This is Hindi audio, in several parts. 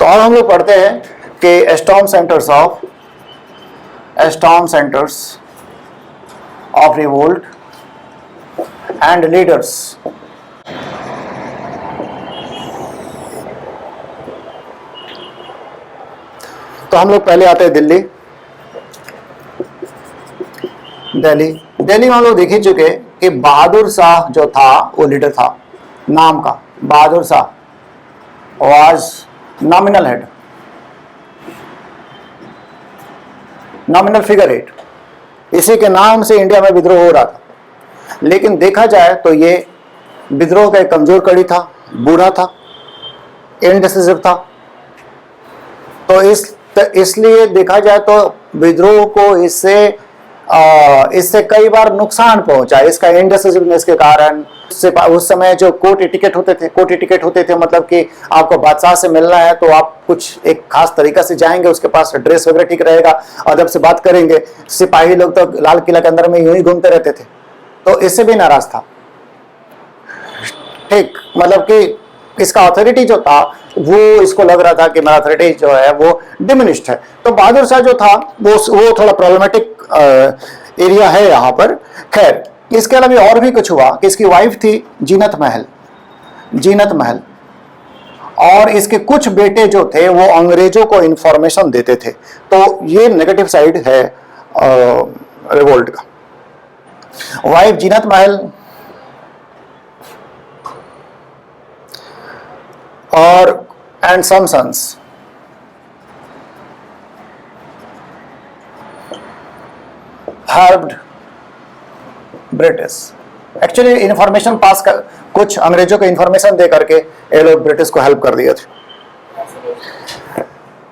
तो और हम लोग पढ़ते हैं कि storm centres of revolt and leaders. तो हम लोग पहले आते हैं दिल्ली में हम लोग देख ही चुके कि बहादुर शाह जो था वो लीडर था, नाम का Bahadur Shah was nominal head, nominal figure head. इसी के नाम से इंडिया में विद्रोह हो रहा था। लेकिन देखा जाए तो ये विद्रोह का एक कमजोर कड़ी था, बूढ़ा था, इनडिसिसिव था। तो इसलिए देखा जाए तो विद्रोह को इससे कई बार नुकसान पहुंचा। इसका इनडिसिसिवनेस के कारण उस समय जो कोर्ट टिकट होते थे मतलब कि आपको बादशाह से मिलना है तो आप कुछ एक खास तरीका से जाएंगे, उसके पास ड्रेस वगैरह ठीक रहेगा, अदब से बात करेंगे। सिपाही लोग तो लाल किला के अंदर में यूं ही घूमते रहते थे, तो इससे भी नाराज था। ठीक, मतलब कि इसका अथॉरिटी जो था वो इसको लग रहा था कि मेरा अथॉरिटी जो है वो डिमिनिश्ड है। तो बहादुर शाह जो था वो थोड़ा प्रॉब्लमेटिक एरिया है यहाँ पर। खैर, इसके अलावा और भी कुछ हुआ कि इसकी वाइफ थी जीनत महल, और इसके कुछ बेटे जो थे वो अंग्रेजों को इंफॉर्मेशन देते थे। तो ये नेगेटिव साइड है रिवोल्ट का। वाइफ जीनत महल और and some sons. Helped British, actually information pass कर, कुछ अंग्रेजों को इंफॉर्मेशन दे करके ये लोग ब्रिटिश को हेल्प कर दिए थे।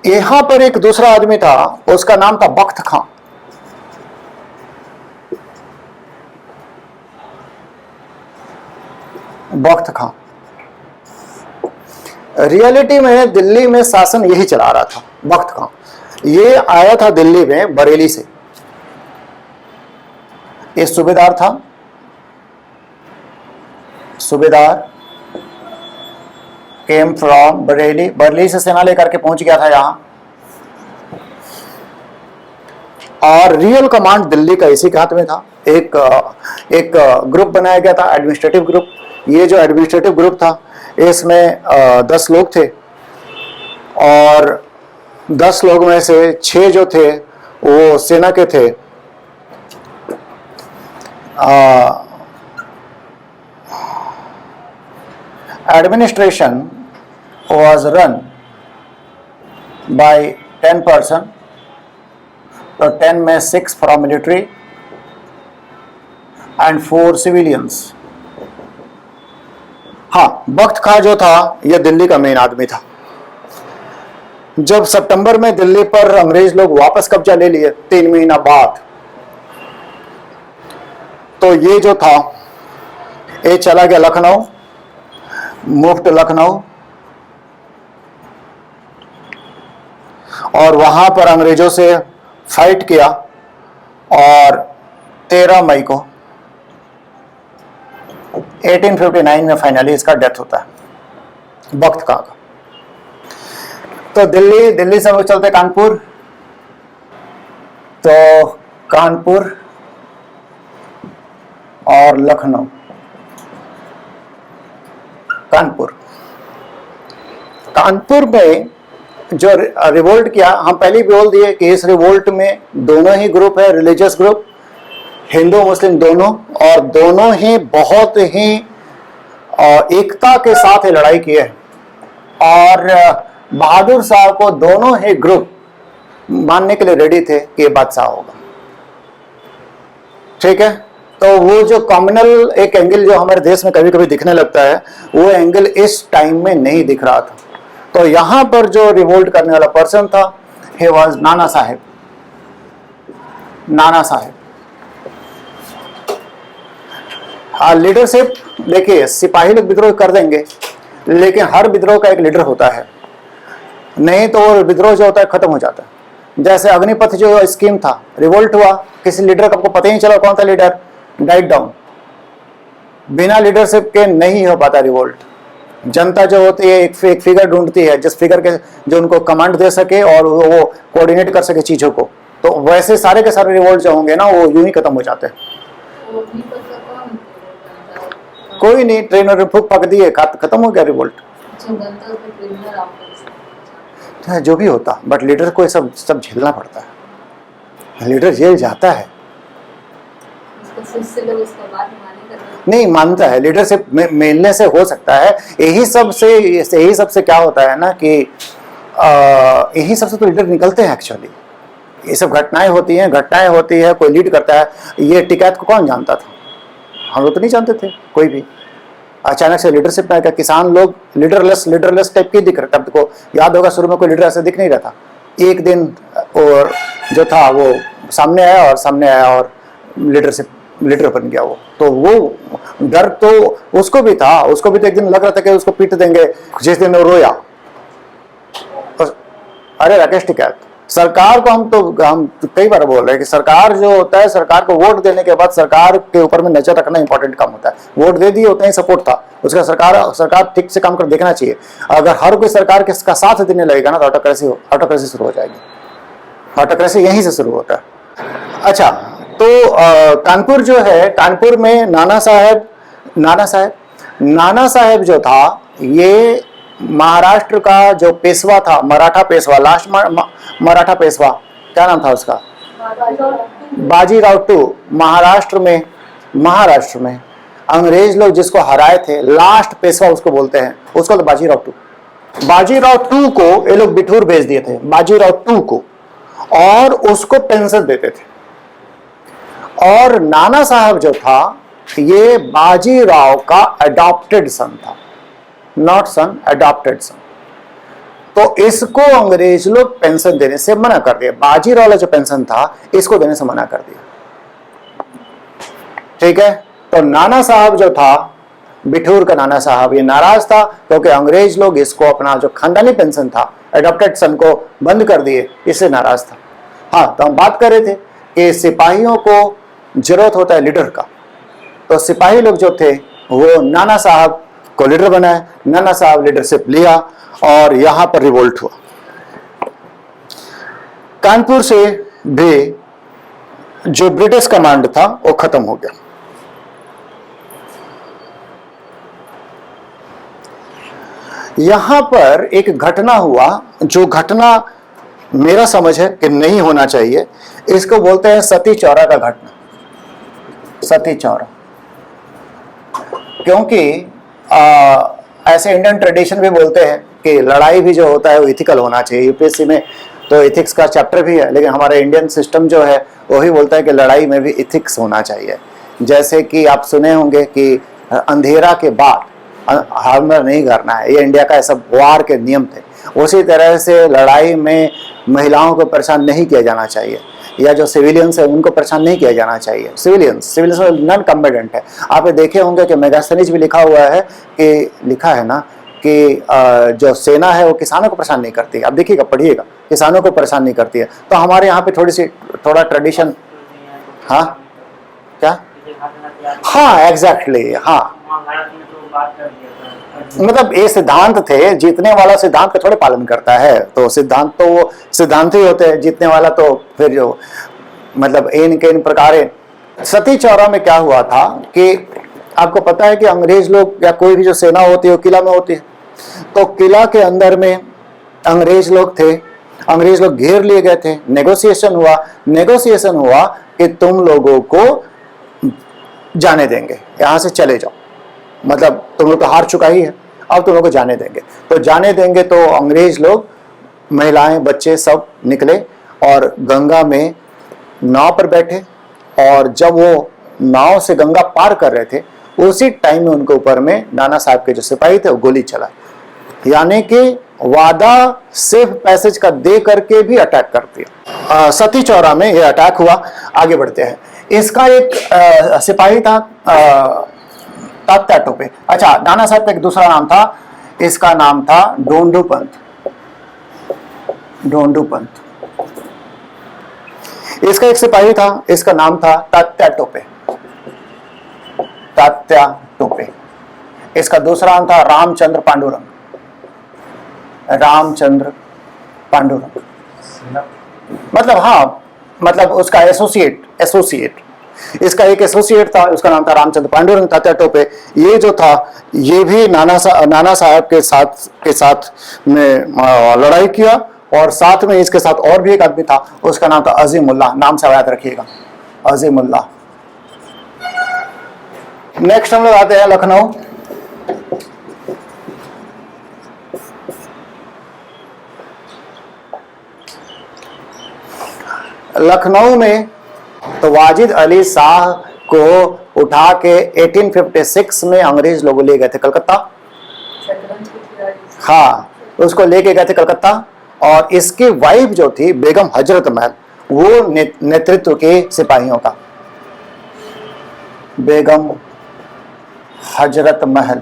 यहां पर एक दूसरा आदमी था, उसका नाम था बख्त खां। रियलिटी में दिल्ली में शासन यही चला रहा था बख्त खां। ये आया था दिल्ली में बरेली से, ये सूबेदार था। सूबेदार केम फ्रॉम बरेली से सेना लेकर के पहुंच गया था यहां, और रियल कमांड दिल्ली का इसी के हाथ में था। एक ग्रुप बनाया गया था, एडमिनिस्ट्रेटिव ग्रुप। ये जो एडमिनिस्ट्रेटिव ग्रुप था इसमें 10 लोग थे, और 10 लोग में से 6 जो थे वो सेना के थे। Administration was run by 10 person, तो 10 में 6 from military and 4 civilians। हाँ, बख्त खां जो था यह दिल्ली का मेन आदमी था। जब सितंबर में दिल्ली पर अंग्रेज लोग वापस कब्जा ले लिए 3 महीना बाद, तो ये जो था ये चला गया लखनऊ, मूव टू लखनऊ, और वहां पर अंग्रेजों से फाइट किया, और 13 मई को 1859 में फाइनली इसका डेथ होता है बख्त खां का। तो दिल्ली से हम लोग चलते कानपुर। तो कानपुर और लखनऊ। कानपुर में जो रिवोल्ट किया, हम पहले भी बोल दिए कि इस रिवोल्ट में दोनों ही ग्रुप है, रिलीजियस ग्रुप, हिंदू मुस्लिम दोनों, और दोनों ही बहुत ही एकता के साथ लड़ाई की है। और बहादुर शाह को दोनों ही ग्रुप मानने के लिए रेडी थे कि ये बादशाह होगा। ठीक है, तो वो जो कॉम्युनल एक एंगल जो हमारे देश में कभी कभी दिखने लगता है, वो एंगल इस टाइम में नहीं दिख रहा था। तो यहां पर जो रिवोल्ट करने वाला पर्सन था, he was Nana Saheb. Leadership देखिए, सिपाही लोग विद्रोह कर देंगे, लेकिन हर विद्रोह का एक लीडर होता है, नहीं तो वो विद्रोह जो होता है खत्म हो जाता है। जैसे अग्निपथ जो स्कीम था, रिवोल्ट हुआ, किसी लीडर का आपको पता ही नहीं चला कौन था लीडर, डाइट डाउन। बिना लीडरशिप के नहीं हो पाता रिवोल्ट। जनता जो होती है एक फिगर ढूंढती है जिस फिगर के जो उनको कमांड दे सके और वो कोऑर्डिनेट कर सके चीजों को, तो वैसे सारे के सारे रिवोल्ट जो होंगे ना वो यूं ही खत्म हो जाते हैं। कोई नहीं, ट्रेन और फूक पक दिए, खत्म हो गया रिवोल्ट। जो भी होता, बट लीडर को सब झेलना पड़ता है, लीडर जेल जाता है। नहीं मानता है, लीडरशिप मिलने से हो सकता है। यही सबसे क्या होता है ना कि यही सबसे तो लीडर निकलते हैं एक्चुअली। ये सब घटनाएं होती है, कोई लीड करता है। ये टिकैत को कौन जानता था? हम लोग तो नहीं जानते थे कोई भी। अचानक से लीडरशिप में क्या किसान लोग लीडरलेस टाइप के दिख रहे। तब को याद होगा शुरू में कोई लीडर ऐसे दिख नहीं रहा था। एक दिन और जो था वो सामने आया और लीडर बन गया वो। तो वो डर तो उसको भी था, उसको भी तो एक दिन लग रहा था कि उसको पीट देंगे। जिस दिन वो रोया, अरे राकेश टिकैत, सरकार को हम कई बार बोल रहे हैं कि सरकार जो होता है, सरकार को वोट देने के बाद सरकार के ऊपर में नजर रखना इंपॉर्टेंट काम होता है। वोट दे दिए उतना ही सपोर्ट था उसका, सरकार ठीक से काम कर देखना चाहिए। अगर हर कोई सरकार के साथ देने लगेगा ना तो ऑटोक्रेसी शुरू हो जाएगी। ऑटोक्रेसी यहीं से शुरू होता है। अच्छा, तो कानपुर जो है, कानपुर में नाना साहेब जो था, ये महाराष्ट्र का जो पेशवा था, मराठा पेशवा, लास्ट मराठा पेशवा, क्या नाम था उसका? बाजीराव टू। महाराष्ट्र में अंग्रेज लोग जिसको हराए थे, लास्ट पेशवा उसको बोलते हैं, उसको तो बाजीराव टू को ये लोग बिठूर भेज दिए थे, बाजीराव टू को, और उसको पेंशन देते थे। और नाना साहब जो था, ये बाजीराव का अडॉप्टेड सन था, नॉट सन, अडॉप्टेड सन। तो इसको अंग्रेज लोग पेंशन देने से मना कर दिया। बाजीराव वाला जो पेंशन था इसको देने से मना कर दिया। ठीक है, तो नाना साहब जो था, बिठूर का नाना साहब, ये नाराज था क्योंकि अंग्रेज लोग इसको अपना जो खानदानी पेंशन था, अडॉप्टेड सन को बंद कर दिए, इससे नाराज था। हाँ, तो हम बात कर रहे थे कि सिपाहियों को जरूरत होता है लीडर का। तो सिपाही लोग जो थे वो नाना साहब को लीडर बनाए, नाना साहब लीडरशिप लिया और यहां पर रिवोल्ट हुआ। कानपुर से भी जो ब्रिटिश कमांड था वो खत्म हो गया। यहां पर एक घटना हुआ, जो घटना मेरा समझ है कि नहीं होना चाहिए। इसको बोलते हैं सती चौरा का घटना। सती चौरा, क्योंकि ऐसे इंडियन ट्रेडिशन भी बोलते हैं कि लड़ाई भी जो होता है वो इथिकल होना चाहिए। यूपीएससी में तो इथिक्स का चैप्टर भी है, लेकिन हमारे इंडियन सिस्टम जो है वही बोलता है कि लड़ाई में भी इथिक्स होना चाहिए। जैसे कि आप सुने होंगे कि अंधेरा के बाद हमला नहीं करना है, ये इंडिया का ऐसा वार के नियम थे। उसी तरह से लड़ाई में महिलाओं को परेशान नहीं किया जाना चाहिए, या जो सिविलियंस है उनको परेशान नहीं किया जाना चाहिए। सिविलियंस नॉन कॉम्बेटेंट है। आप देखे होंगे कि मेगास्थनीज भी लिखा हुआ है कि, लिखा है ना कि जो सेना है वो किसानों को परेशान नहीं करती है। आप देखिएगा, पढ़िएगा, किसानों को परेशान नहीं करती है। तो हमारे यहाँ पे थोड़ा ट्रेडिशन, हाँ क्या, हाँ एग्जैक्टली, हाँ, मतलब ये सिद्धांत थे, जीतने वाला सिद्धांत का थोड़े पालन करता है। तो सिद्धांत तो वो सिद्धांत ही होते हैं, जीतने वाला तो फिर जो मतलब इन प्रकार। सती चौरा में क्या हुआ था कि आपको पता है कि अंग्रेज लोग या कोई भी जो सेना होती है वो किला में होती है। तो किला के अंदर में अंग्रेज लोग थे, अंग्रेज लोग घेर लिए गए थे। नेगोशिएशन हुआ कि तुम लोगों को जाने देंगे, यहां से चले जाओ, मतलब तुम लोग तो हार चुका ही है, अब तुम लोग को जाने देंगे। तो जाने देंगे तो अंग्रेज लोग, महिलाएं, बच्चे सब निकले और गंगा में नाव पर बैठे। और जब वो नाव से गंगा पार कर रहे थे, उसी टाइम में उनके ऊपर में नाना साहब के जो सिपाही थे वो गोली चला। यानी कि वादा सिर्फ पैसेज का दे करके भी अटैक कर दिया। सती चौरा में ये अटैक हुआ। आगे बढ़ते हैं। इसका एक सिपाही था तात्या टोपे। अच्छा, नाना साहब का एक दूसरा नाम था, इसका नाम था ढोंढू पंत। इसका एक सिपाही था, इसका नाम था तात्या टोपे। इसका दूसरा नाम था रामचंद्र पांडुरंग, रामचंद्र पांडुरंग। मतलब हाँ, मतलब उसका एसोसिएट इसका एक एसोसिएट था, उसका नाम था रामचंद्र पांडुरंग तात्या पे। ये जो था ये भी नाना साहब के साथ में लड़ाई किया, और साथ में इसके साथ और भी एक आदमी था, उसका नाम था अजीमुल्लाह। नाम से याद रखिएगा, अजीमुल्लाह। नेक्स्ट हम लोग आते हैं लखनऊ। लखनऊ में तो वाजिद अली शाह को उठा के 1856 में अंग्रेज लोग ले गए थे कलकत्ता। हाँ, उसको लेके गए थे कलकत्ता, और इसकी वाइफ जो थी बेगम हजरत महल, वो नेतृत्व के सिपाहियों का। बेगम हजरत महल,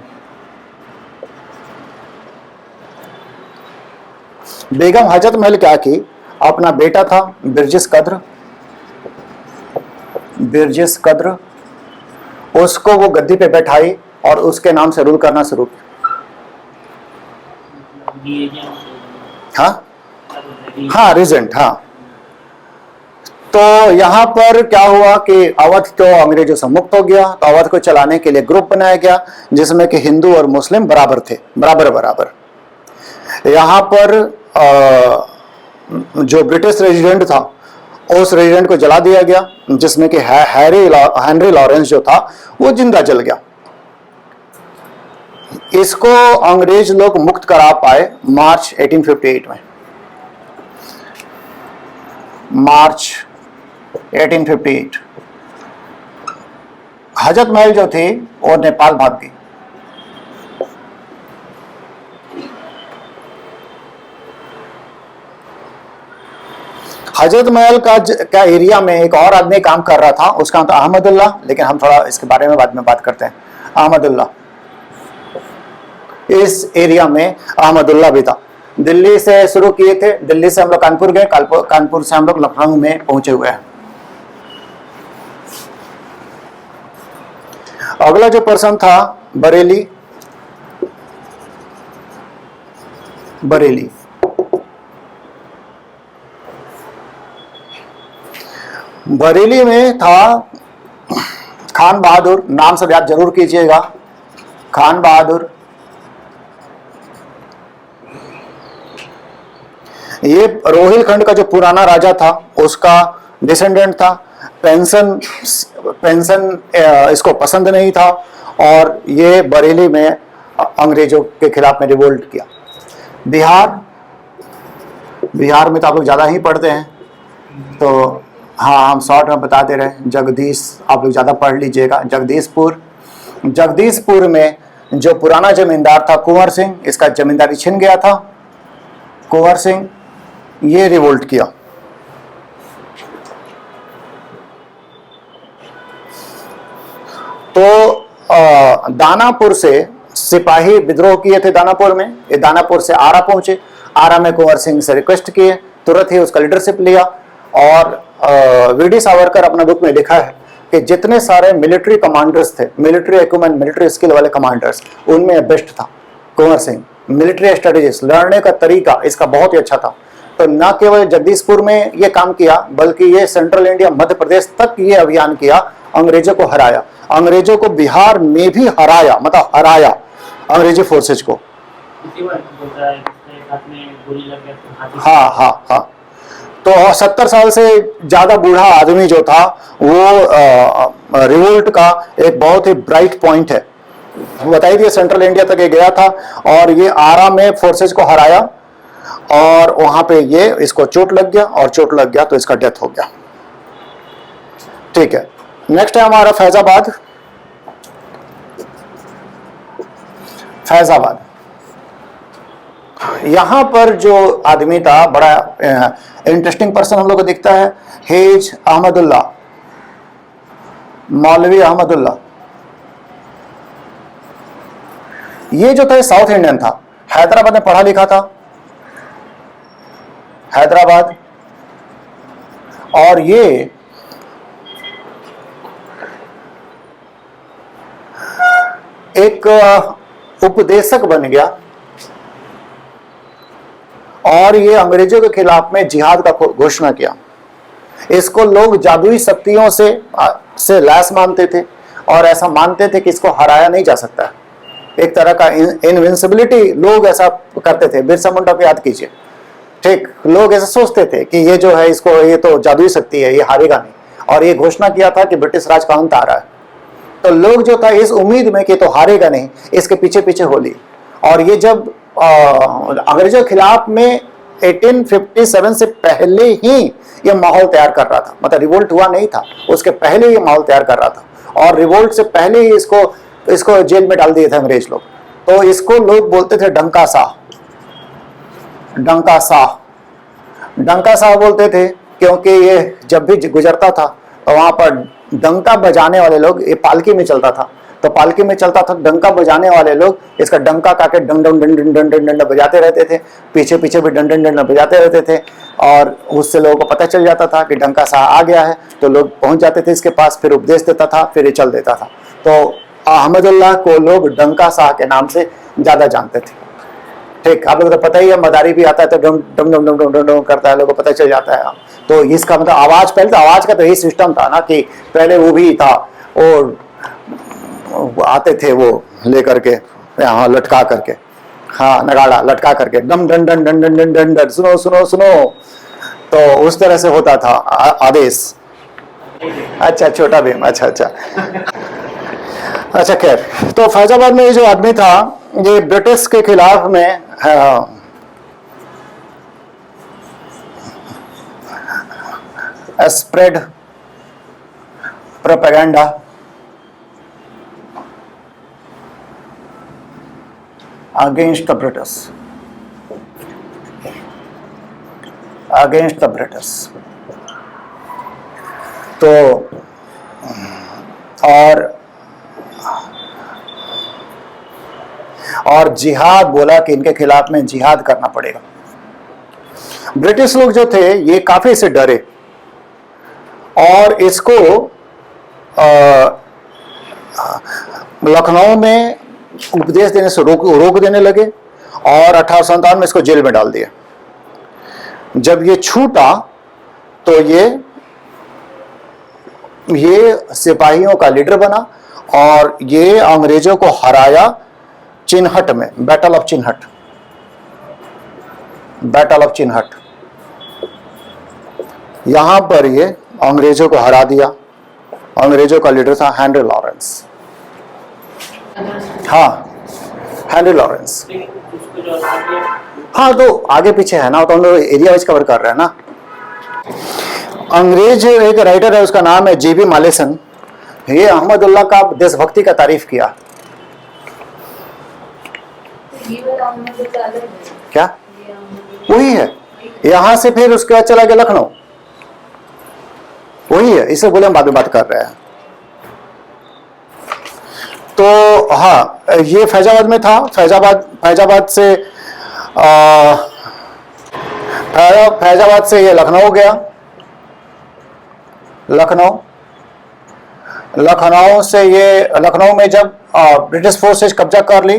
बेगम हजरत महल क्या की, अपना बेटा था बिरजिस कद्र, उसको वो गद्दी पे बैठाई और उसके नाम से रूल करना शुरू किया। हाँ, रीजेंट। हाँ, तो यहां पर क्या हुआ कि अवध तो अंग्रेजों से मुक्त हो गया, तो अवध को चलाने के लिए ग्रुप बनाया गया जिसमें कि हिंदू और मुस्लिम बराबर थे, बराबर। यहां पर जो ब्रिटिश रेजिडेंट था उस रेजिडेंट को जला दिया गया, जिसमें कि हेनरी लॉरेंस जो था वो जिंदा जल गया। इसको अंग्रेज लोग मुक्त करा पाए मार्च 1858 में। मार्च 1858 हजरत महल जो थी वो नेपाल भाग गई। हजरत महल का एरिया में एक और आदमी काम कर रहा था, उसका नाम था अहमदुल्ला, लेकिन हम थोड़ा इसके बारे में बाद में बात करते हैं। अहमदुल्ला, इस एरिया में अहमदुल्ला भी था। दिल्ली से शुरू किए थे, दिल्ली से हम लोग कानपुर गए, कानपुर से हम लोग लखनऊ में पहुंचे हुए हैं। अगला जो पर्सन था बरेली। बरेली में था खान बहादुर, नाम से याद जरूर कीजिएगा, खान बहादुर। ये रोहिलखंड का जो पुराना राजा था उसका डिसेंडेंट था। पेंशन इसको पसंद नहीं था, और ये बरेली में अंग्रेजों के खिलाफ में रिवोल्ट किया। बिहार में तो आप लोग ज़्यादा ही पढ़ते हैं, तो हाँ, हम शॉर्ट में बता दे रहे हैं। जगदीश, आप लोग ज़्यादा पढ़ लीजिएगा। जगदीशपुर में जो पुराना जमींदार था कुंवर सिंह, इसका जमींदारी छिन गया था। कुंवर सिंह ये रिवोल्ट किया। तो दानापुर से सिपाही विद्रोह किए थे दानापुर में। ये दानापुर से आरा पहुंचे, आरा में कुंवर सिंह से रिक्वेस्ट किए, तुरंत ही उसका लीडरशिप लिया। और वीडी सावरकर अपना बुक में लिखा है कि जितने सारे मिलिट्री कमांडर्स थे, मिलिट्री इक्विपमेंट, मिलिट्री स्किल वाले कमांडर्स, उनमें बेस्ट था कुंवर सिंह। मिलिट्री स्ट्रेटेजिस्ट, लड़ने का तरीका इसका बहुत ही अच्छा था। तो न केवल जगदीशपुर में ये काम किया, बल्कि ये सेंट्रल इंडिया, मध्य प्रदेश तक ये अभियान किया, अंग्रेजों को हराया। अंग्रेजों को बिहार में भी हराया, मतलब हराया अंग्रेजी फोर्सेज को। हाँ। तो 70 साल से ज्यादा बूढ़ा आदमी जो था वो रिवोल्ट का एक बहुत ही ब्राइट पॉइंट है। बताइए, दिए सेंट्रल इंडिया तक ये गया था और ये आरा में फोर्सेज को हराया, और वहां पे ये इसको चोट लग गया, और चोट लग गया तो इसका डेथ हो गया। ठीक है, नेक्स्ट है हमारा फैजाबाद। यहां पर जो आदमी था, बड़ा इंटरेस्टिंग पर्सन हम लोग को दिखता है, हेज अहमदुल्ला, मौलवी अहमदुल्ला। ये जो था साउथ इंडियन था, हैदराबाद में पढ़ा लिखा था, हैदराबाद। और ये एक उपदेशक बन गया और ये अंग्रेजों के खिलाफ में जिहाद का घोषणा किया। इसको लोग जादुई शक्तियों से लैस मानते थे और ऐसा मानते थे कि इसको हराया नहीं जा सकता। एक तरह का इनविंसिबिलिटी लोग ऐसा करते थे। बिरसा मुंडा को याद कीजिए, ठीक, लोग ऐसा सोचते थे कि ये जो है इसको, ये तो जादुई शक्ति है, ये हारेगा नहीं। और ये घोषणा किया था कि ब्रिटिश राज का अंत आ रहा है। तो लोग जो था इस उम्मीद में कि तो हारेगा नहीं, इसके पीछे पीछे हो ली। और ये जब अंग्रेजों के खिलाफ में 1857 से पहले ही ये माहौल तैयार कर रहा था, मतलब रिवोल्ट हुआ नहीं था, उसके पहले ये माहौल तैयार कर रहा था। और रिवोल्ट से पहले ही इसको जेल में डाल दिए थे अंग्रेज लोग। तो इसको लोग बोलते थे डंका साह। डंका साह, डंका साह बोलते थे क्योंकि ये जब भी गुजरता था तो वहां पर डंका बजाने वाले लोग, ये पालकी में चलता था, तो पालकी में चलता था, डंका बजाने वाले लोग इसका डंका काके डंड डंड डंड डंड डंड बजाते रहते थे। पीछे पीछे भी डंड डंड डंड बजाते रहते थे और उससे लोगों को पता चल जाता था कि डंका साह आ गया है। तो लोग पहुंच जाते थे इसके पास, फिर उपदेश देता था, फिर ये चल देता था। तो अहमदुल्लाह को लोग डंका साह के नाम से ज्यादा जानते थे। ठीक, आप लोग तो पता ही है, मदारी भी आता है तो डम डम डम डम डम डम करता है, लोगों को पता चल जाता है। तो इसका मतलब आवाज, पहले तो आवाज का तो यही सिस्टम था ना कि पहले वो भी था, और आते थे वो लेकर के यहाँ लटका करके, हाँ नगाड़ा लटका करके डम done done done done done done done, सुनो सुनो सुनो, तो उस तरह से होता था आदेश। अच्छा, छोटा भीम, अच्छा अच्छा अच्छा। खैर, तो फैजाबाद में ये जो आदमी था, ये ब्रिटिश के खिलाफ में spread propaganda against the British, against the British। तो और जिहाद बोला कि इनके खिलाफ में जिहाद करना पड़ेगा। ब्रिटिश लोग जो थे ये काफी से डरे और इसको लखनऊ में उपदेश देने से रोक देने लगे और 1857 में इसको जेल में डाल दिया। जब ये छूटा तो ये सिपाहियों का लीडर बना और ये अंग्रेजों को हराया चिन्हट में, battle of Chinhat, battle of Chinhat. यहां पर ये अंग्रेजों को हरा दिया। अंग्रेजों का लीडर था हेनरी लॉरेंस। हाँ, हेनरी लॉरेंस। हाँ, तो आगे पीछे है ना, तो हम लोग एरिया वाइज कवर कर रहे हैं ना। अंग्रेज एक राइटर है, उसका नाम है जीबी मालेसन। ये अहमदुल्लाह का देशभक्ति का तारीफ किया। क्या? वही है, यहां से फिर उसके बाद चला गया लखनऊ, वही है, इसे बोले हम बाद में बात कर रहे हैं। तो हाँ, ये फैजाबाद में था। फैजाबाद से ये लखनऊ गया। लखनऊ से ये, लखनऊ में जब ब्रिटिश फोर्सेस कब्जा कर ली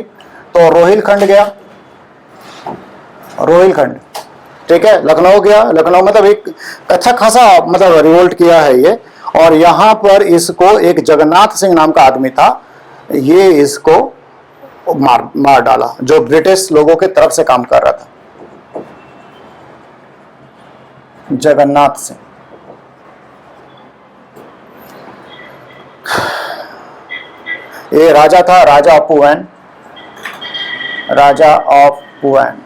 तो रोहिलखंड गया। रोहिलखंड, ठीक है, लखनऊ गया। लखनऊ मतलब एक अच्छा खासा मतलब रिवोल्ट किया है ये। और यहाँ पर इसको एक जगन्नाथ सिंह नाम का आदमी था, ये इसको मार डाला, जो ब्रिटिश लोगों के तरफ से काम कर रहा था। जगन्नाथ सिंह, ये राजा था, राजा ऑफ पुवैन, राजा ऑफ पुवैन।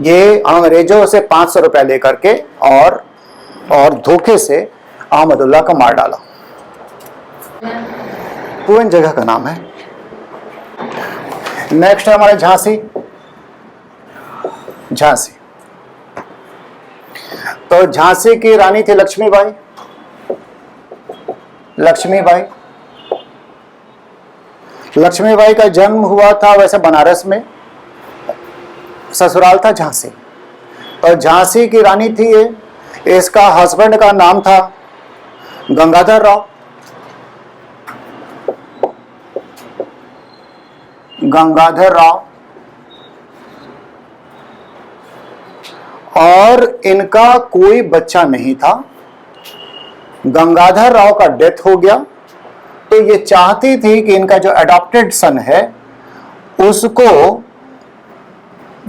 ये अंग्रेजों से 500 रुपया लेकर के और धोखे से अहमदुल्लाह को मार डाला। पुवैन जगह का नाम है। नेक्स्ट है हमारे झांसी। झांसी, तो झांसी की रानी थी लक्ष्मीबाई। लक्ष्मीबाई, लक्ष्मीबाई का जन्म हुआ था वैसे बनारस में, ससुराल था झांसी। और झांसी की रानी थी ये। इसका हस्बैंड का नाम था गंगाधर राव। गंगाधर राव, और इनका कोई बच्चा नहीं था। गंगाधर राव का डेथ हो गया, तो ये चाहती थी कि इनका जो अडॉप्टेड सन है उसको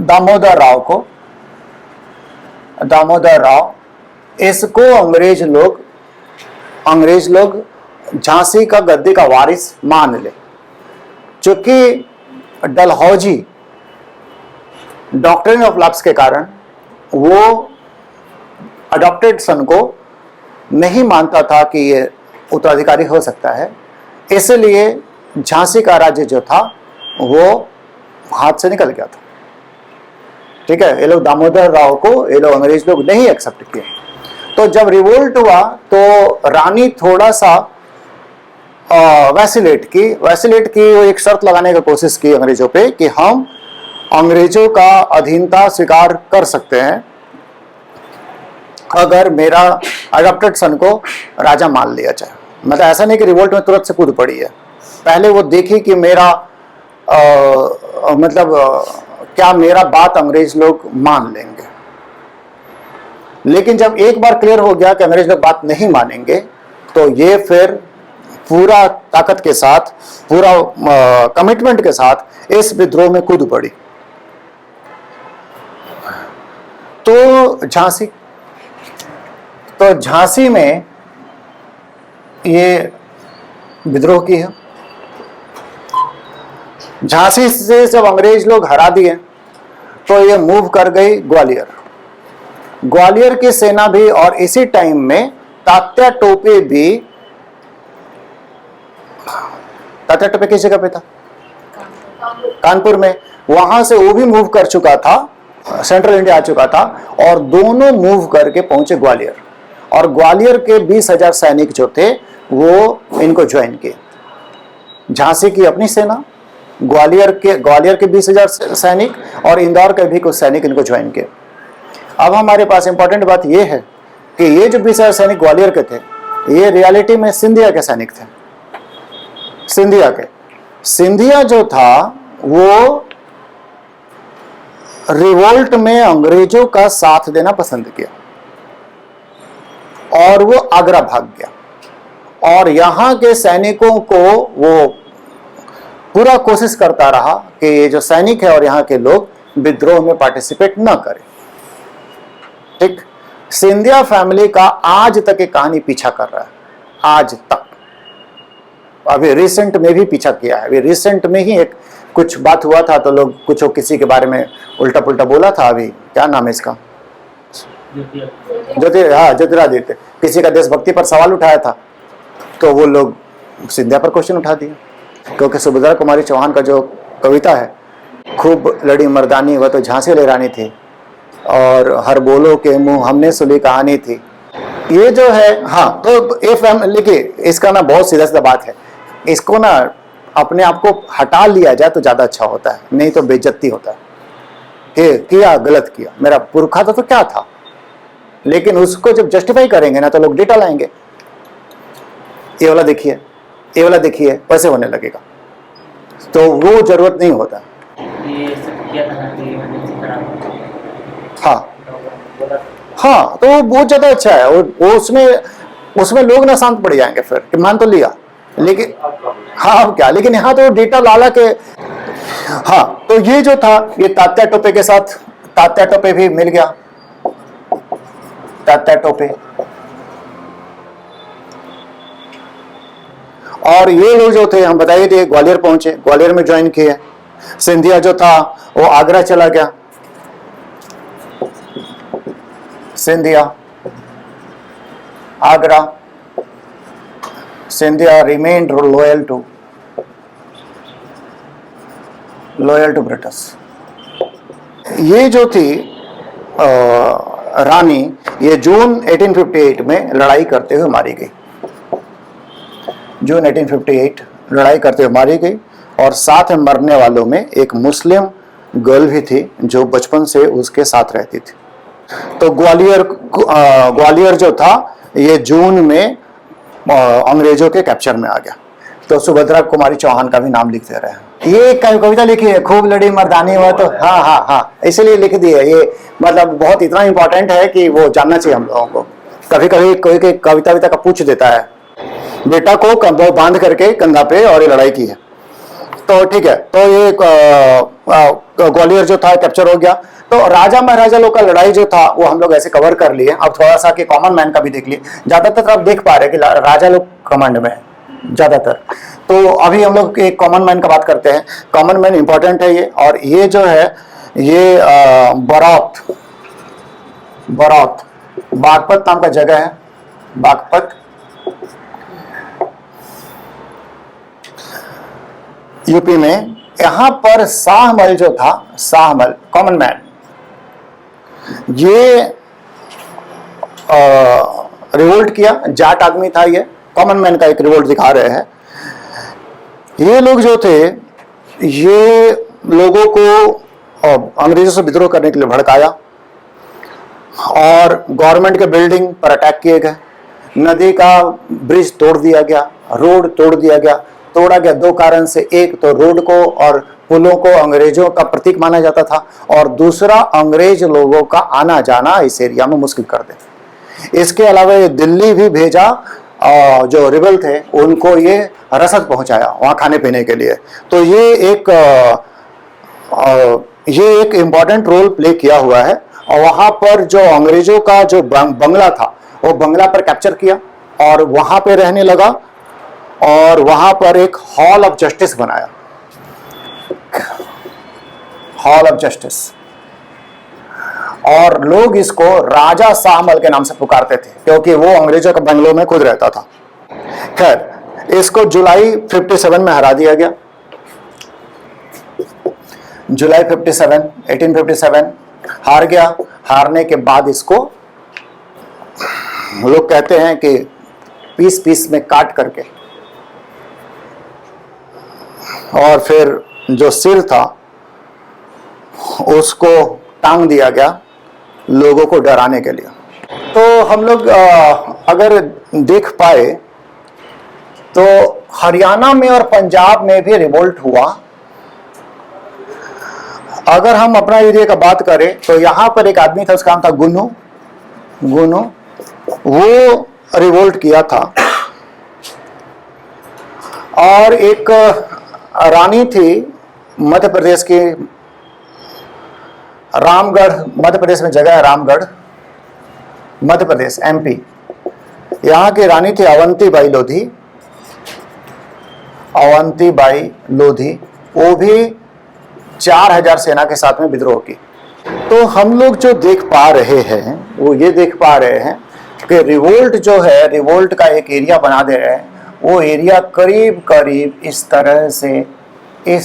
दामोदर राव, इसको अंग्रेज लोग झांसी का गद्दी का वारिस मान ले। चूंकि डलहौजी डॉक्ट्रिन ऑफ लैप्स के कारण वो अडॉप्टेड सन को नहीं मानता था कि ये उत्तराधिकारी हो सकता है, इसलिए झांसी का राज्य जो था वो हाथ से निकल गया था। ठीक है, ये लोग दामोदर राव को ये लोग अंग्रेज लोग नहीं एक्सेप्ट किए। तो जब रिवोल्ट हुआ तो रानी थोड़ा सा वैसिलेट की वो एक शर्त लगाने की कोशिश की अंग्रेजों पे कि हम अंग्रेजों का अधीनता स्वीकार कर सकते हैं अगर मेरा अडॉप्टेड सन को राजा मान लिया जाए। मतलब ऐसा नहीं कि रिवोल्ट में तुरंत से कूद पड़ी है, पहले वो देखी कि मेरा क्या मेरा बात अंग्रेज लोग मान लेंगे। लेकिन जब एक बार क्लियर हो गया कि अंग्रेज लोग बात नहीं मानेंगे, तो ये फिर पूरा ताकत के साथ, पूरा कमिटमेंट के साथ इस विद्रोह में कूद पड़ी। तो झांसी में ये विद्रोह की है। झांसी से जब अंग्रेज लोग हरा दिए तो ये मूव कर गई ग्वालियर की सेना भी, और इसी टाइम में तात्या टोपे किस जगह पे था? कानपुर में। वहां से वो भी मूव कर चुका था, सेंट्रल इंडिया आ चुका था, और दोनों मूव करके पहुंचे ग्वालियर। और ग्वालियर के 20,000 सैनिक जो थे वो इनको ज्वाइन किए। झांसी की अपनी सेना, ग्वालियर के 20,000 सैनिक, और इंदौर के भी कुछ सैनिक इनको ज्वाइन किए। अब हमारे पास इंपॉर्टेंट बात यह है कि ये जो 20,000 सैनिक ग्वालियर के थे, ये रियलिटी में सिंधिया के सैनिक थे। सिंधिया जो था वो रिवोल्ट में अंग्रेजों का साथ देना पसंद किया और वो आगरा भाग गया, और यहां के सैनिकों को वो पूरा कोशिश करता रहा कि ये जो सैनिक है और यहाँ के लोग विद्रोह में पार्टिसिपेट न करें। ठीक, सिंधिया फैमिली का आज तक एक कहानी पीछा कर रहा है, आज तक। अभी रिसेंट में भी पीछा किया है। अभी रिसेंट में ही एक कुछ बात हुआ था तो लोग कुछ किसी के बारे में उल्टा पुल्टा बोला था। अभी क्या नाम है इसका, ज्योतिरादित्य, किसी का देशभक्ति पर सवाल उठाया था तो वो लोग सिंधिया पर क्वेश्चन उठा दिए, क्योंकि सुभद्रा कुमारी चौहान का जो कविता है, खूब लड़ी मर्दानी वह तो झांसी ले रानी थी, और हर बोलो के मुंह हमने सुनी कहानी थी, ये जो है। हाँ, तो ये फैमिली की इसका ना बहुत सीधा सीधा बात है, इसको ना अपने आप को हटा लिया जाए तो ज्यादा अच्छा होता है, नहीं तो बेइज्जती होता है कि किया गलत किया, मेरा पुरखा था तो क्या था। लेकिन उसको जब जस्टिफाई करेंगे ना तो लोग डेटा लाएंगे, ये वाला देखिए, ये वाला देखिए, वैसे होने लगेगा, तो वो जरूरत नहीं होता। हाँ, तो वो बहुत ज्यादा अच्छा है। वो उसमें लोग ना शांत पड़ जाएंगे फिर कि मान तो लिया, लेकिन हाँ क्या, लेकिन यहाँ तो डेटा लाला के। हाँ, तो ये जो था, ये तात्या टोपे के साथ, तात्या टोपे भी मिल गया, तात्या टोपे। और ये लोग जो थे, हम बताइए थे, ग्वालियर पहुंचे, ग्वालियर में ज्वाइन किए। सिंधिया जो था वो आगरा चला गया। Scindia Agra, Scindia remained loyal to British. ये जो थी रानी, ये जून 1858 में लड़ाई करते हुए मारी गई। जून 1858 लड़ाई करते हुए मारी गई, और साथ में मरने वालों में एक मुस्लिम गर्ल भी थी जो बचपन से उसके साथ रहती थी। तो ग्वालियर जो था ये जून में अंग्रेजों के कैप्चर में आ गया। तो सुभद्रा कुमारी चौहान का भी नाम लिख दे रहे हैं। ये कविता लिखी है, खूब लड़ी मर्दानी हुआ तो, हाँ हाँ हाँ, इसलिए लिख दी है ये। मतलब बहुत इतना इंपॉर्टेंट है कि वो जानना चाहिए हम लोगों को। कभी कभी कोई कविता विता का पूछ देता है, बेटा को कंधों बांध करके कंधा पे और ये लड़ाई की है। तो ठीक है, तो ये ग्वालियर जो था कैप्चर हो गया। तो राजा महाराजा लोग का लड़ाई जो था वो हम लोग ऐसे कवर कर लिए। अब थोड़ा सा कि कॉमन मैन का भी देख लिए। ज्यादातर आप देख पा रहे हैं कि राजा लोग कमांड में है ज्यादातर। तो अभी हम लोग एक कॉमन मैन का बात करते हैं। कॉमन मैन इंपॉर्टेंट है ये। और ये जो है ये बरौत, बरौत बागपत नाम का जगह है, बागपत, यूपी में। यहां पर शाहमल जो था, शाहमल कॉमन मैन, ये रिवोल्ट किया। जाट आदमी था ये, कॉमन मैन का एक रिवोल्ट दिखा रहे हैं। ये लोग जो थे, ये लोगों को अंग्रेजों से विद्रोह करने के लिए भड़काया और गवर्नमेंट के बिल्डिंग पर अटैक किए गए। नदी का ब्रिज तोड़ दिया गया, रोड तोड़ दिया गया। तोड़ा गया दो कारण से, एक तो रोड को और पुलों को अंग्रेजों का प्रतीक माना जाता था, और दूसरा अंग्रेज लोगों का आना जाना इस एरिया में मुश्किल कर दे। इसके अलावा ये दिल्ली भी भेजा, जो रिबल थे उनको ये रसद पहुंचाया वहां खाने पीने के लिए। तो ये एक इम्पॉर्टेंट रोल प्ले किया हुआ है। और वहां पर जो अंग्रेजों का जो बंगला था, वो बंगला पर कैप्चर किया और वहां पे रहने लगा, और वहां पर एक हॉल ऑफ जस्टिस बनाया, हॉल ऑफ जस्टिस। और लोग इसको राजा शाहमल के नाम से पुकारते थे क्योंकि वो अंग्रेजों के बंगलों में खुद रहता था। खैर, इसको जुलाई 57 में हरा दिया गया। जुलाई 57, 1857 हार गया। हारने के बाद इसको लोग कहते हैं कि पीस पीस में काट करके, और फिर जो सिर था उसको टांग दिया गया लोगों को डराने के लिए। तो हम लोग अगर देख पाए तो हरियाणा में और पंजाब में भी रिवोल्ट हुआ। अगर हम अपना एरिया का बात करें तो यहां पर एक आदमी था, उसका नाम था गुन्नू। गुन्नू वो रिवोल्ट किया था। और एक रानी थी मध्य प्रदेश की, रामगढ़, मध्य प्रदेश में जगह है रामगढ़, मध्य प्रदेश, एमपी। यहाँ की रानी थी अवंतीबाई लोधी। अवंतीबाई लोधी, वो भी 4000 सेना के साथ में विद्रोह की। तो हम लोग जो देख पा रहे हैं वो ये देख पा रहे हैं कि रिवोल्ट जो है, रिवोल्ट का एक एरिया बना दे रहे हैं। वो एरिया करीब करीब इस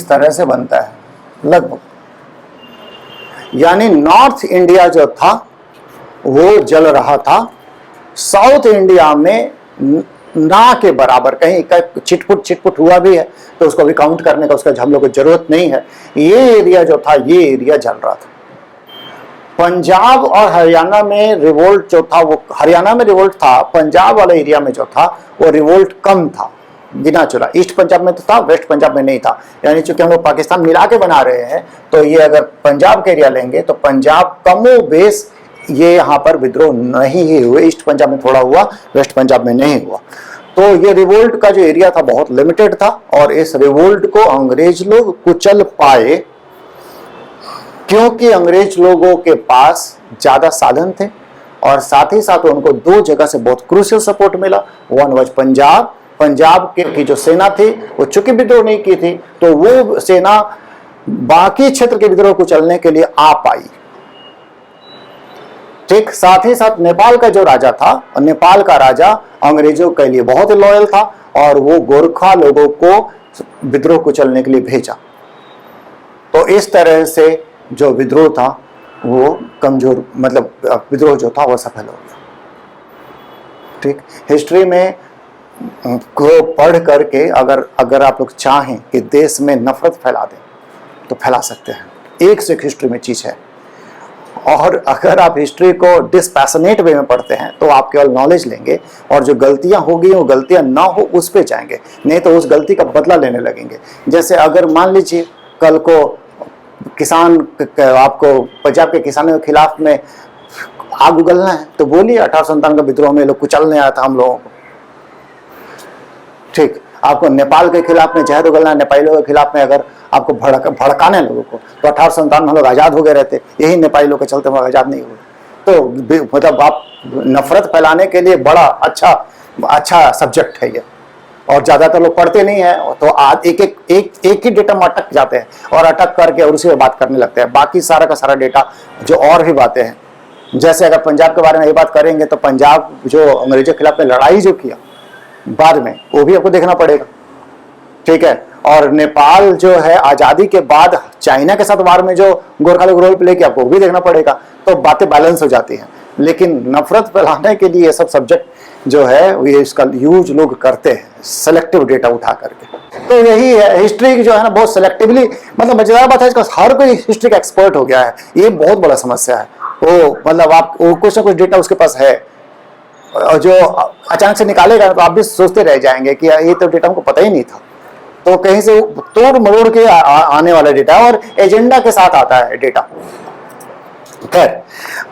तरह से बनता है लगभग। यानी नॉर्थ इंडिया जो था वो जल रहा था, साउथ इंडिया में ना के बराबर, कहीं का छिटपुट हुआ भी है तो उसको भी काउंट करने का उसका हम लोग को जरूरत नहीं है। ये एरिया जो था, ये एरिया जल रहा था। पंजाब और हरियाणा में रिवोल्ट जो था, वो हरियाणा में रिवोल्ट था, पंजाब वाले एरिया में जो था वो रिवोल्ट कम था, गिना चुना। ईस्ट पंजाब में तो था, वेस्ट पंजाब में नहीं था। यानी चूंकि हम लोग पाकिस्तान मिला के बना रहे हैं, तो ये अगर पंजाब के एरिया लेंगे तो पंजाब कमो बेस ये यहाँ पर विद्रोह नहीं ही हुए। ईस्ट पंजाब में थोड़ा हुआ, वेस्ट पंजाब में नहीं हुआ। तो ये रिवोल्ट का जो एरिया था बहुत लिमिटेड था, और इस रिवोल्ट को अंग्रेज लोग कुचल पाए क्योंकि अंग्रेज लोगों के पास ज्यादा साधन थे, और साथ ही साथ उनको दो जगह से बहुत क्रूशियल सपोर्ट मिला। वन वाज पंजाब, पंजाब की जो सेना थी वो चूंकि विद्रोह नहीं की थी, तो वो सेना बाकी क्षेत्र के विद्रोह को चलने के लिए आ पाई। ठीक, साथ ही साथ नेपाल का जो राजा था, नेपाल का राजा अंग्रेजों के लिए बहुत लॉयल था, और वो गोरखा लोगों को विद्रोह को चलने के लिए भेजा। तो इस तरह से जो विद्रोह था वो कमजोर, मतलब विद्रोह जो था वो सफल हो गया। ठीक, हिस्ट्री में को पढ़ करके अगर आप लोग चाहें कि देश में नफरत फैला दें तो फैला सकते हैं। एक से एक हिस्ट्री में चीज है। और अगर आप हिस्ट्री को डिस्पैशनेट वे में पढ़ते हैं तो आप केवल नॉलेज लेंगे और जो गलतियां होगी वो गलतियां ना हो उस पे जाएंगे, नहीं तो उस गलती का बदला लेने लगेंगे। जैसे अगर मान लीजिए कल को किसान आपको पंजाब के किसानों के खिलाफ में आग उगलना है तो बोलिए 1857 का विद्रोह में लोग कुचलने आया था हम लोगों को। ठीक, आपको नेपाल के खिलाफ में जहर उगलना है, नेपालियों के खिलाफ में अगर आपको भड़काने लोगों को, तो 1857 में हम लोग आज़ाद हो गए रहते, यही नेपाली लोग के चलते हम आज़ाद नहीं हुए। तो मतलब आप नफरत फैलाने के लिए बड़ा अच्छा सब्जेक्ट है ये, और ज़्यादातर लोग पढ़ते नहीं है तो आज एक ही डेटा में अटक जाते हैं और अटक करके और उसी पे बात करने लगते हैं। बाकी सारा का सारा डेटा जो और भी बातें हैं, जैसे अगर पंजाब के बारे में ये बात करेंगे तो पंजाब जो अंग्रेजों के खिलाफ में लड़ाई जो किया बाद में, वो भी आपको देखना पड़ेगा। ठीक है, और नेपाल जो है आज़ादी के बाद चाइना के साथ वार में जो गोरखा लोग रोल प्ले किया, आपको वो भी देखना पड़ेगा। तो बातें बैलेंस हो जाती हैं। लेकिन नफरत फैलाने के लिए ये सब सब्जेक्ट जो है ये इसका यूज लोग करते हैं सेलेक्टिव डेटा उठा करके। तो यही है हिस्ट्री जो है ना, बहुत सेलेक्टिवली, मतलब मजेदार बात है इसका, हर कोई हिस्ट्री का एक्सपर्ट हो गया है, ये बहुत बड़ा समस्या है। वो मतलब आप वो कुछ ना कुछ डेटा उसके पास है और जो अचानक से निकालेगा तो आप भी सोचते रह जाएंगे कि ये तो डेटा हमको पता ही नहीं था। तो कहीं से तोड़ मरोड़ के आने वाला डेटा और एजेंडा के साथ आता है डेटा। खैर,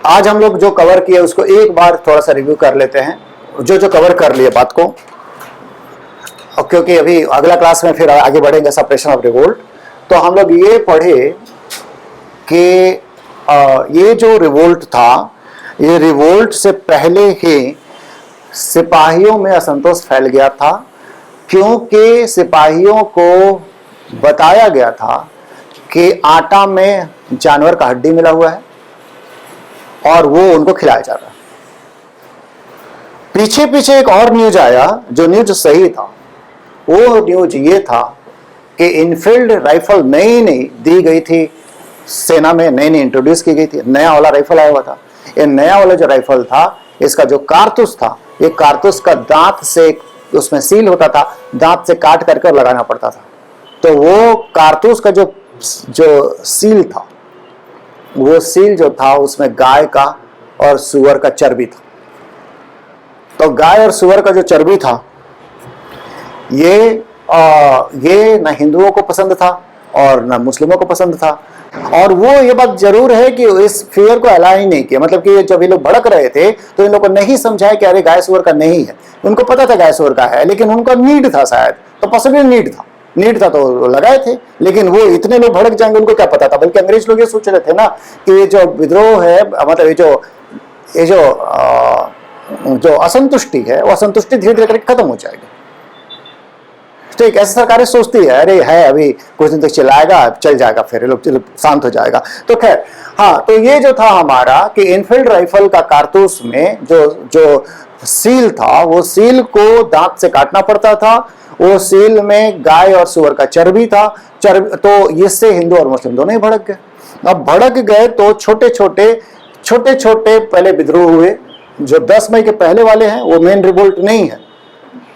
आज हम लोग जो कवर किए उसको एक बार थोड़ा सा रिव्यू कर लेते हैं, जो कवर कर लिए बात को, क्योंकि अभी अगला क्लास में फिर आगे बढ़ेंगे सप्रेशन ऑफ रिवोल्ट। तो हम लोग ये पढ़े कि ये जो रिवोल्ट था, ये रिवोल्ट से पहले ही सिपाहियों में असंतोष फैल गया था, क्योंकि सिपाहियों को बताया गया था कि आटा में जानवर का हड्डी मिला हुआ है और वो उनको खिलाया जा रहा है। पीछे पीछे एक और न्यूज आया, जो न्यूज सही था। वो न्यूज ये था कि इनफील्ड राइफल नई दी गई थी सेना में, नई इंट्रोड्यूस की गई थी, नया वाला राइफल आया हुआ था। ये नया वाला जो राइफल था, इसका जो कारतूस था, ये कारतूस का दांत से उसमें सील होता था, दांत से काट करके लगाना पड़ता था। तो वो कारतूस का जो सील था, वो सील जो था उसमें गाय का और सुअर का चर्बी था। तो गाय और सुअर का जो चर्बी था, ये न हिंदुओं को पसंद था और न मुस्लिमों को पसंद था। और वो ये बात जरूर है कि इस फिगर को अलाउ ही नहीं किया, मतलब कि जब ये लोग भड़क रहे थे तो इन लोगों को नहीं समझाया कि अरे गाय सुअर का नहीं है। उनको पता था गाय सुअर का है, लेकिन उनका नीड था शायद, तो पॉसिबल नीड था तो लगाए थे। लेकिन वो इतने लोग भड़क जाएंगे उनको क्या पता था। बल्कि अंग्रेज लोग ये सोच रहे थे ना कि ये जो विद्रोह है, मतलब ये जो असंतुष्टि है, वो असंतुष्टि धीरे धीरे करके खत्म हो जाएगी। ठीक, ऐसी सरकारें सोचती है अरे है अभी कुछ दिन तक चलाएगा, चल जाएगा, फिर लोग शांत हो जाएगा। तो खैर, हाँ, तो ये जो था हमारा कि इनफील्ड राइफल का कारतूस में जो सील था, वो सील को दांत से काटना पड़ता था। वो सील में गाय और सुअर का चर्बी था। तो इससे हिंदू और मुस्लिम दोनों ही भड़क गए। अब भड़क गए तो छोटे छोटे पहले विद्रोह हुए। जो 10 मई के पहले वाले हैं वो मेन रिवोल्ट नहीं है।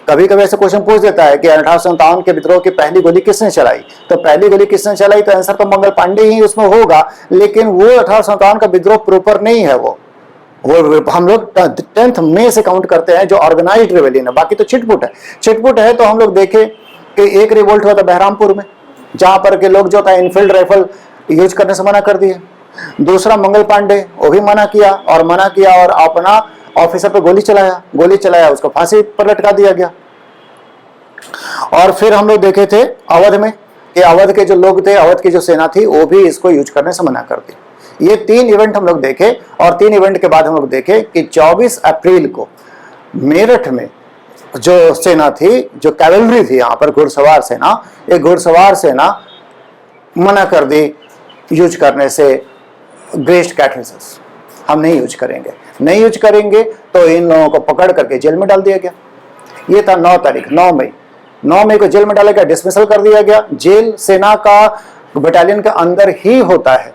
कभी कभी ऐसे क्वेश्चन पूछ देता है कि 1857 के विद्रोह की पहली गोली किसने चलाई, तो पहली गोली किसने चलाई, तो आंसर तो मंगल पांडे ही उसमें होगा। लेकिन वो 1857 का विद्रोह प्रॉपर नहीं है। वो हम लोग 10 मई से काउंट करते हैं जो ऑर्गेनाइज्ड रेवेलियन है। बाकी तो छिटपुट है। तो हम लोग देखे कि एक रिवोल्ट हुआ था बहरामपुर में, जहां पर के लोग जो था इनफील्ड राइफल यूज करने से मना कर दिए। दूसरा मंगल पांडे, वो भी मना किया और अपना ऑफिसर पे गोली चलाया, उसको फांसी पर लटका दिया गया। और फिर हम लोग देखे थे अवध में कि अवध के जो लोग थे, अवध की जो सेना थी, वो भी इसको यूज करने से मना कर दी। ये 3 इवेंट हम लोग देखे। और 3 इवेंट के बाद हम लोग देखे कि 24 अप्रैल को मेरठ में जो सेना थी, जो कैवलरी थी, यहाँ पर घुड़सवार सेना, ये घुड़सवार सेना मना कर दी यूज करने से। ग्रेस्ट कैटरिसेस हम नहीं यूज करेंगे तो इन लोगों को पकड़ करके जेल में डाल दिया गया। ये था 9 मई को जेल में डाला गया, डिसमिसल कर दिया गया। जेल सेना का बटालियन के अंदर ही होता है।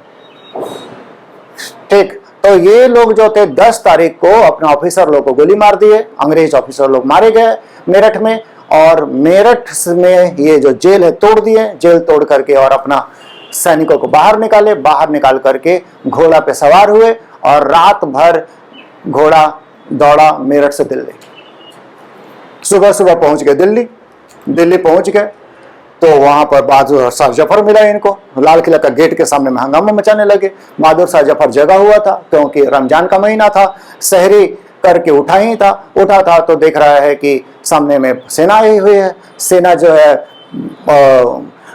ठीक, तो ये लोग जो थे 10 तारीख को अपने ऑफिसर लोग को गोली मार दिए। अंग्रेज ऑफिसर लोग मारे गए मेरठ में। और मेरठ में ये जो जेल है तोड़ दिए, जेल तोड़ करके और अपना सैनिकों को बाहर निकाले, बाहर निकाल करके घोड़ा पे सवार हुए और रात भर घोड़ा दौड़ा मेरठ से दिल्ली। सुबह सुबह पहुंच गए दिल्ली। दिल्ली पहुंच गए तो वहां पर बहादुर शाह जफर मिला इनको, लाल किला का गेट के सामने में हंगामा मचाने लगे। बहादुर शाह जफर जगा हुआ था क्योंकि रमजान का महीना था, सहरी करके उठा था तो देख रहा है कि सामने में सेना आई हुई है। सेना जो है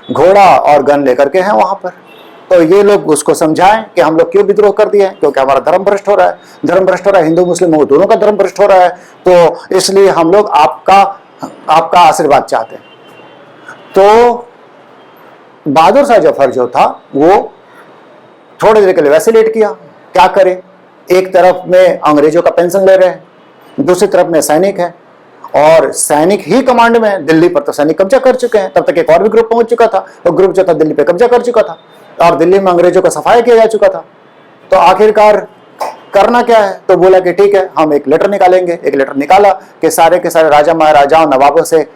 घोड़ा और गन लेकर के हैं वहां पर। तो ये लोग उसको समझाएं कि हम लोग क्यों विद्रोह कर दिए, क्योंकि हमारा धर्म भ्रष्ट हो रहा है, धर्म भ्रष्ट हो रहा है, हिंदू मुस्लिम वो दोनों का धर्म भ्रष्ट हो रहा है, तो इसलिए हम लोग आपका आशीर्वाद चाहते हैं। तो बहादुर शाह जफर जो था वो थोड़ी देर के लिए वैसिलेट किया, क्या करे, एक तरफ में अंग्रेजों का पेंशन ले रहे हैं, दूसरी तरफ में सैनिक है और सैनिक ही कमांड में है। दिल्ली पर तो सैनिक कब्जा कर चुके हैं, तब तक एक और भी ग्रुप पहुंच चुका था, वो ग्रुप जो था दिल्ली पे कब्जा कर चुका था और दिल्ली में अंग्रेजों का सफाया किया जा चुका था। तो आखिरकार करना क्या है, तो बोला कि ठीक है हम एक लेटर निकालेंगे। एक लेटर निकाला कि सारे के सारे राजा महाराजाओं नवाबों से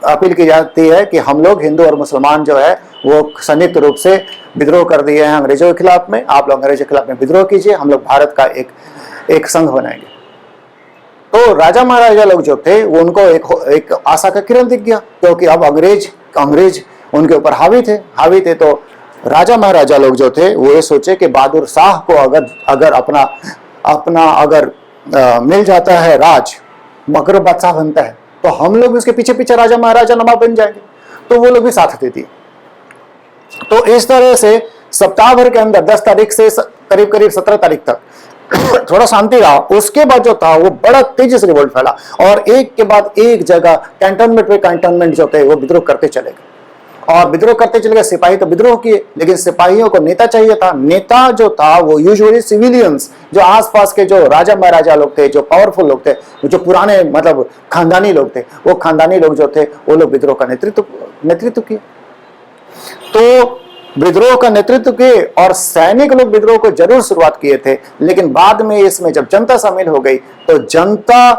अपील की जाती है कि हम लोग हिंदू और मुसलमान जो है वो संयुक्त रूप से विद्रोह कर दिए हैं अंग्रेजों के खिलाफ में, आप लोग अंग्रेजों के खिलाफ में विद्रोह कीजिए, हम लोग भारत का एक संघ बनाएंगे। तो राजा महाराजा लोग जो थे वो उनको एक आशा का किरण दिख गया, क्योंकि अब अंग्रेज उनके ऊपर हावी थे। तो राजा महाराजा लोग जो थे वो ये सोचे कि बहादुर शाह को अगर अपना मिल जाता है राज, मकर बादशाह बनता है, तो हम लोग उसके पीछे पीछे राजा महाराजा नवाब बन जाएंगे। तो वो लोग भी साथ दे दिए। तो इस तरह से सप्ताह भर के अंदर 10 तारीख से करीब 17 तारीख तक थोड़ा शांति रहा। उसके बाद जो था वो बड़ा तेजी से रिवोल्ट फैला और एक के बाद एक जगह कैंटोनमेंट पे कैंटोनमेंट जो थे वो विद्रोह करते चले गए और विद्रोह करते चले गए। सिपाही तो विद्रोह किए, लेकिन सिपाहियों को नेता चाहिए था। नेता जो था वो यूजुअली सिविलियंस, जो आसपास के जो राजा महाराजा लोग थे, जो पावरफुल लोग थे, जो पुराने मतलब खानदानी लोग थे, वो खानदानी लोग जो थे वो लोग विद्रोह का नेतृत्व किए। तो विद्रोह का नेतृत्व किए और सैनिक लोग विद्रोह को जरूर शुरुआत किए थे, लेकिन बाद में इसमें जब जनता शामिल हो गई तो जनता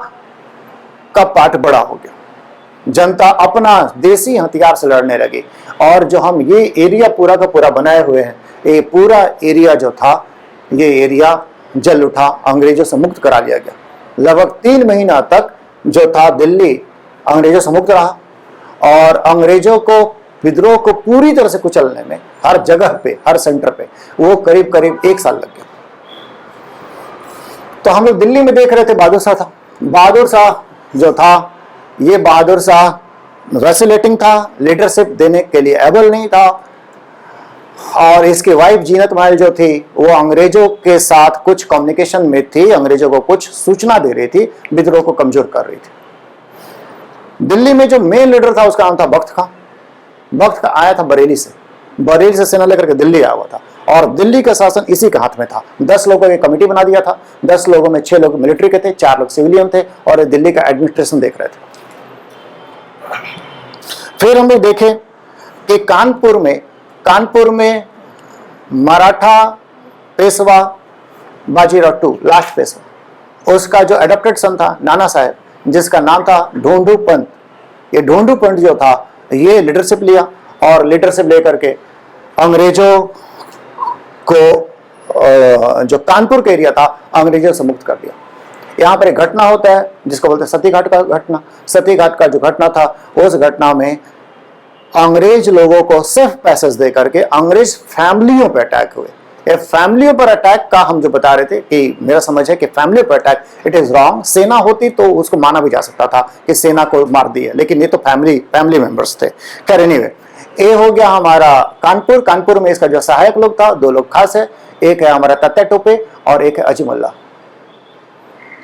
का पाठ बड़ा हो गया। जनता अपना देसी हथियार से लड़ने लगी और जो हम ये एरिया पूरा का पूरा बनाए हुए हैं, ये पूरा एरिया जो था ये एरिया जल उठा, अंग्रेजों से मुक्त करा लिया गया। लगभग 3 महीना तक जो था दिल्ली अंग्रेजों से मुक्त रहा और अंग्रेजों को विद्रोह को पूरी तरह से कुचलने में हर जगह पे, हर सेंटर पे वो करीब 1 साल लग गया। तो हम लोग दिल्ली में देख रहे थे बहादुर शाह था। बहादुर शाह जो था ये बहादुर शाह वैसिलेटिंग था, लीडरशिप देने के लिए एबल नहीं था और इसकी वाइफ जीनत महल जो थी वो अंग्रेजों के साथ कुछ कम्युनिकेशन में थी, अंग्रेजों को कुछ सूचना दे रही थी, विद्रोह को कमजोर कर रही थी। दिल्ली में जो मेन लीडर था उसका नाम था बख्त खां। बख्त खां आया था बरेली से सेना लेकर के दिल्ली आया हुआ था और दिल्ली का शासन इसी के हाथ में था। 10 लोगों की कमेटी बना दिया था। 10 लोगों में 6 लोग मिलिट्री के थे, 4 लोग सिविलियन थे और दिल्ली का एडमिनिस्ट्रेशन देख रहे थे। फिर हम लोग देखें कि कानपुर में मराठा पेशवा बाजीराव टू, लास्ट पेशवा, उसका जो एडॉप्टेड सन था नाना साहेब, जिसका नाम था ढूंढू पंत। ये ढूंढू पंत जो था ये लीडरशिप लिया और लीडरशिप लेकर के अंग्रेजों को जो कानपुर का एरिया था अंग्रेजों से मुक्त कर दिया। यहाँ पर एक घटना होता है जिसको बोलते हैं सती घाट का घटना। सती घाट का जो घटना था उस घटना में अंग्रेज लोगों को सिर्फ पैसेज दे करके अंग्रेज फैमिलियों पर अटैक हुए। ये फैमिलियों पर अटैक का हम जो बता रहे थे कि मेरा समझ है कि फैमिली पर अटैक इट इज रॉन्ग। सेना होती तो उसको माना भी जा सकता था कि सेना को मार दी है, लेकिन ये तो फैमिली मेंबर्स थे। खैर एनीवे, ये हो गया हमारा कानपुर में इसका जो सहायक लोग था 2 लोग खास है, एक है हमारा तत्या टोपे और एक है अजीमुल्ला।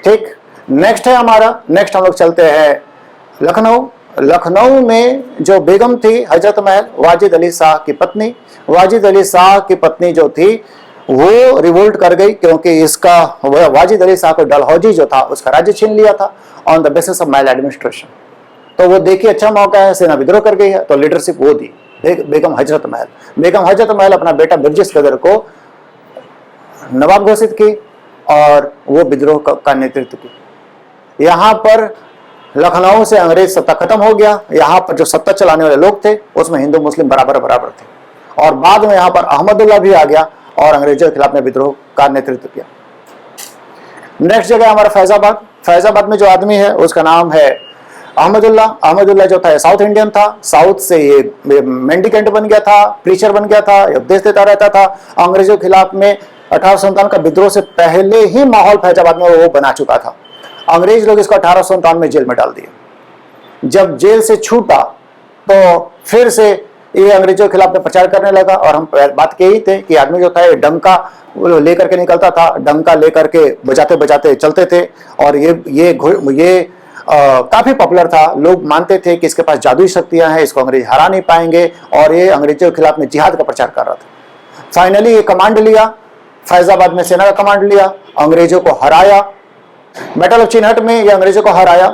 ठीक, नेक्स्ट हम लोग चलते हैं लखनऊ में जो बेगम थी हजरत महल, वाजिद अली शाह की पत्नी। वाजिद अली शाह की पत्नी जो थी वो रिवोल्ट कर गई क्योंकि इसका वाजिद अली शाह को डलहौजी जो था उसका राज्य छीन लिया था on the basis of Mahal administration. तो वो देखिए अच्छा मौका है, सेना विद्रोह कर गई है, तो लीडरशिप वो दी बेगम हजरत महल अपना बेटा बिरजिस कदर को नवाब घोषित की और वो विद्रोह का नेतृत्व की। यहाँ पर लखनऊ से अंग्रेज सत्ता खत्म हो गया। यहाँ पर जो सत्ता चलाने वाले लोग थे उसमें हिंदू मुस्लिम बराबर थे और बाद में यहाँ पर अहमदुल्ला भी आ गया और अंग्रेजों के खिलाफ में विद्रोह का नेतृत्व किया। नेक्स्ट जगह हमारा फैजाबाद। फैजाबाद में जो आदमी है उसका नाम है अहमदुल्ला। अहमदुल्ला जो था साउथ इंडियन था, साउथ से ये मेंडिकेंट बन गया था, प्रीचर बन गया था, उपदेश देता रहता था। अंग्रेजों के खिलाफ में 1857 का विद्रोह से पहले ही माहौल फैजाबाद में वो बना चुका था। अंग्रेज लोग इसको 1857 में जेल में डाल दिए। जब जेल से छूटा तो फिर से ये अंग्रेजों के खिलाफ में प्रचार करने लगा। और हम बात कही थे कि आदमी जो था ये डंका लेकर के निकलता था, डंका लेकर के बजाते बजाते चलते थे और ये काफी पॉपुलर था। लोग मानते थे कि इसके पास जादुई शक्तियां हैं, इसको अंग्रेज हरा नहीं पाएंगे, और ये अंग्रेजों के खिलाफ में जिहाद का प्रचार कर रहा था। फाइनली ये कमांड लिया, फैजाबाद में सेना का कमांड लिया, अंग्रेजों को हराया। बैटल ऑफ चिनहट में ये अंग्रेजों को हराया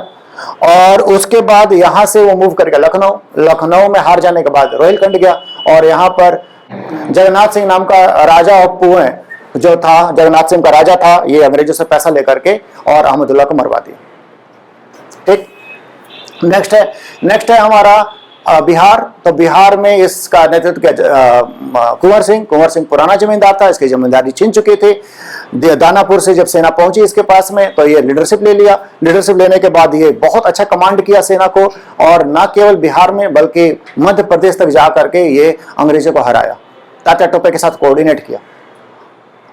और उसके बाद यहां से वो मूव करके लखनऊ में हार जाने के बाद रोहिलखंड गया और यहाँ पर जगन्नाथ सिंह नाम का राजा ऑफ पुणे जो था, जगन्नाथ सिंह का राजा था, ये अंग्रेजों से पैसा लेकर के और अहमदुल्ला को मरवा दिया। ठीक, नेक्स्ट है हमारा बिहार। तो बिहार में इसका नेतृत्व किया कुंवर सिंह पुराना जमींदार था, इसकी जमींदारी छीन चुकी थी। दानापुर से जब सेना पहुंची इसके पास में तो ये लीडरशिप ले लिया। लीडरशिप लेने के बाद ये बहुत अच्छा कमांड किया सेना को और न केवल बिहार में बल्कि मध्य प्रदेश तक जा करके ये अंग्रेजों को हराया। तात्या टोपे के साथ कोऑर्डिनेट किया।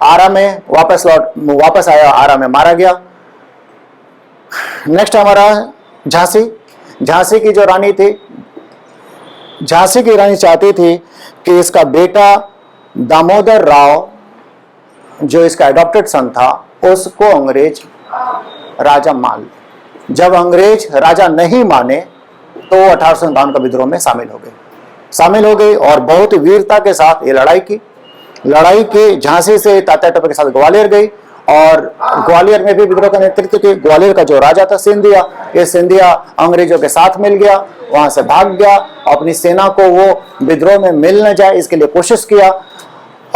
आरा में वापस आया, आरा में मारा गया। नेक्स्ट हमारा झांसी की जो रानी थी, झांसी की रानी चाहती थी कि इसका बेटा दामोदर राव जो इसका एडॉप्टेड सन था उसको अंग्रेज राजा मान ले। जब अंग्रेज राजा नहीं माने तो 1857 का विद्रोह में शामिल हो गई और बहुत वीरता के साथ ये लड़ाई की झांसी से तात्या टोपे के साथ ग्वालियर गई और ग्वालियर में भी विद्रोह का नेतृत्व किया। ग्वालियर का जो राजा था सिंधिया, ये सिंधिया अंग्रेजों के साथ मिल गया, वहां से भाग गया। अपनी सेना को वो विद्रोह में मिल न जाए इसके लिए कोशिश किया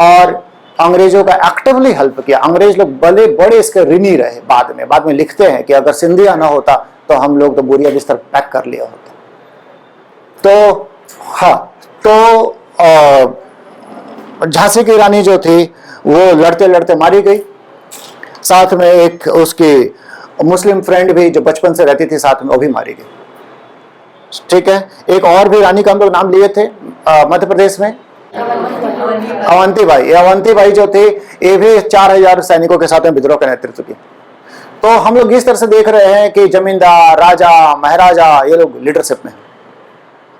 और अंग्रेजों का एक्टिवली हेल्प किया। अंग्रेज लोग बड़े इसके ऋणी रहे। बाद में लिखते हैं कि अगर सिंधिया ना होता तो हम लोग तो बोरिया बिस्तर पैक कर लिया होता। तो हाँ, तो झांसी की रानी जो थी वो लड़ते लड़ते मारी गई। साथ में एक उसकी मुस्लिम फ्रेंड भी जो बचपन से रहती थी साथ में, वो भी मारी गई। ठीक है, एक और भी रानी का हम लोग नाम लिए थे मध्य प्रदेश में, अवंती बाई जो थी, ये भी 4000 सैनिकों के साथ में विद्रोह का नेतृत्व किया। तो हम लोग इस तरह से देख रहे हैं कि जमींदार, राजा, महाराजा, ये लोग लीडरशिप में,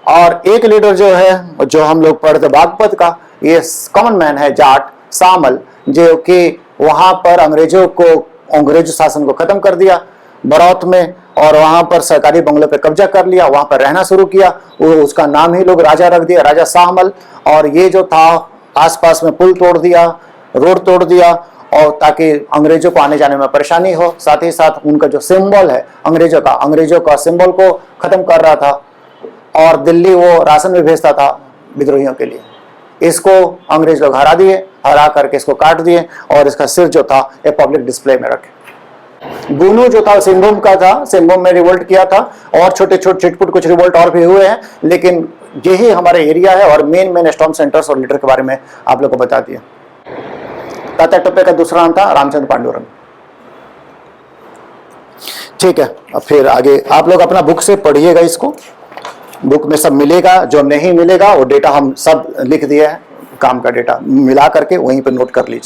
और एक लीडर जो है जो हम लोग पढ़ते बागपत का, ये कॉमन मैन है, जाट सामल, जो कि वहां पर अंग्रेज शासन को खत्म कर दिया बरौत में और वहां पर सरकारी बंगलों पे कब्जा कर लिया, वहां पर रहना शुरू किया। उसका नाम ही लोग राजा रख दिया, राजा शाहमल। और ये जो था आसपास में पुल तोड़ दिया, रोड तोड़ दिया और ताकि अंग्रेजों को आने जाने में परेशानी हो। साथ ही साथ उनका जो सिंबल है अंग्रेजों का सिंबल को खत्म कर रहा था और दिल्ली वो राशन भी भेजता था विद्रोहियों के लिए। इसको अंग्रेज लोग हरा करके इसको काट दिए और इसका सिर जो था ये पब्लिक डिस्प्ले में रखे। बुनू जो था सिंहभूम का था, सिंहभूम में रिवोल्ट किया था और छोटे छिटपुट कुछ रिवोल्ट और भी हुए हैं, लेकिन यही हमारा एरिया है और मेन स्टॉर्म सेंटर्स और लीडर के बारे में आप लोग को बता दिया। तात्या टोपे का दूसरा नाम था रामचंद्र पांडुरंग। ठीक है, अब फिर आगे आप लोग अपना बुक से पढ़िएगा, इसको बुक में सब मिलेगा। जो नहीं मिलेगा वो डेटा हम सब लिख दिए हैं, काम का डेटा मिला करके वहीं पे नोट कर लीजिए।